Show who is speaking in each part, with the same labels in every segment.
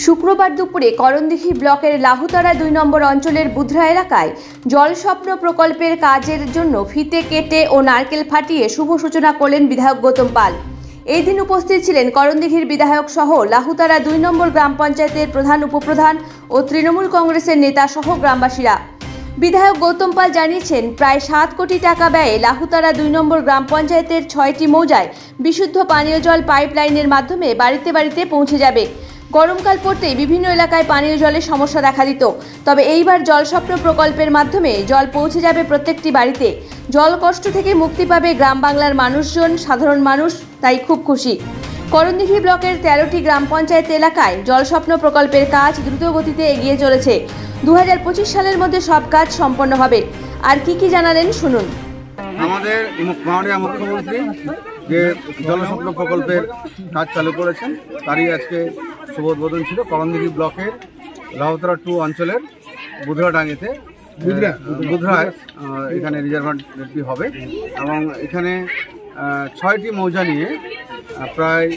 Speaker 1: শুক্রবার দুপুরে করণদিঘি ব্লকের লাহুতারা ২ নম্বর অঞ্চলের বুধরা এলাকায় জলস্বপ্ন প্রকল্পের কাজের জন্য ফিতে কেটে ও নারকেল ফাটিয়ে শুভ সূচনা করলেন বিধায়ক গৌতম পাল। এই দিন উপস্থিত ছিলেন করণদিঘির বিধায়ক সহ লাহুতারা ২ নম্বর গ্রাম পঞ্চায়েতের প্রধান, উপপ্রধান ও তৃণমূল কংগ্রেসের নেতা সহ গ্রামবাসীরা। বিধায়ক গৌতম পাল জানিয়েছেন, প্রায় ৭ কোটি টাকা ব্যয়ে লাহুতারা ২ নম্বর গ্রাম পঞ্চায়েতের ৬টি মৌজায় বিশুদ্ধ পানীয় জল পাইপলাইনের মাধ্যমে বাড়িতে বাড়িতে পৌঁছে যাবে। গরমকাল পড়তেই বিভিন্ন এলাকায় পানীয় জলের সমস্যা দেখা দিত, তবে এইবার জলস্বপ্ন প্রকল্পের মাধ্যমে জল পৌঁছে যাবে প্রত্যেকটি বাড়িতে। জল কষ্ট থেকে মুক্তি পাবে গ্রাম বাংলার মানুষজন, সাধারণ মানুষ, তাই খুব খুশি। করণদিঘি ব্লকের ১৩টি গ্রাম পঞ্চায়েত এলাকায় জলস্বপ্ন প্রকল্পের কাজ দ্রুত গতিতে এগিয়ে চলেছে। ২০২৫ সালের মধ্যে সব কাজ সম্পন্ন হবে। আর কি জানালেন শুনুন।
Speaker 2: আমাদের মাননীয় মুখ্যমন্ত্রী যে জলস্বপ্ন প্রকল্পের কাজ চালু করেছেন, তারই আজকে শুভ উদ্বোধন ছিল করণদিঘি ব্লকের লাহুতারা 2 অঞ্চলের বুধরাডাঙ্গিতে। বুধরায় এখানে রিজার্ভারটি হবে এবং এখানে ৬টি মৌজা নিয়ে প্রায়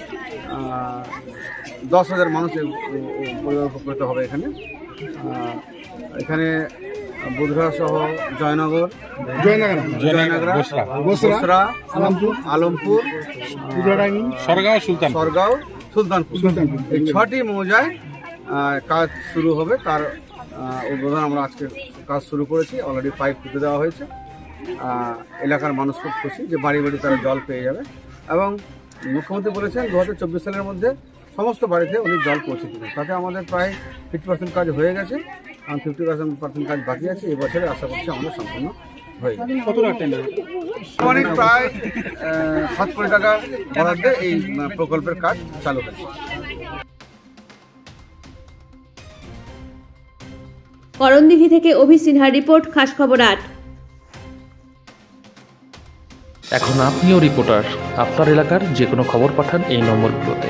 Speaker 2: ১০,০০০ মানুষ উপকৃত হবে। এখানে বুধরা সহ জয়নগর, বসরা, আলমপুর, সরগাঁও, সুলতানপুর, এই 6টি মৌজায় কাজ শুরু হবে। তার উদ্বোধন আমরা আজকে কাজ শুরু করেছি। অলরেডি পাইপ পুঁতে দেওয়া হয়েছে। এলাকার মানুষ খুব খুশি যে বাড়ি বাড়ি তারা জল পেয়ে যাবে এবং মুখ্যমন্ত্রী বলেছেন ২০২৪ সালের মধ্যে সমস্ত বাড়িতে উনি জল পৌঁছে দেবেন। তাতে আমাদের প্রায় 50% কাজ হয়ে গেছে, 50% কাজ বাকি আছে। এই বছরে আশা করছি আমরা সম্পূর্ণ হয়ে যাবে। প্রায় ৭ কোটি টাকা বরাদ্দে এই প্রকল্পের কাজ চালু হয়েছে।
Speaker 1: করণদিঘি থেকে অভি সিনহার রিপোর্ট, খাস খবর ৮।
Speaker 3: এখন আপনিও রিপোর্টার। আপনার এলাকার যে কোনো খবর পাঠান এই নম্বরগুলোতে।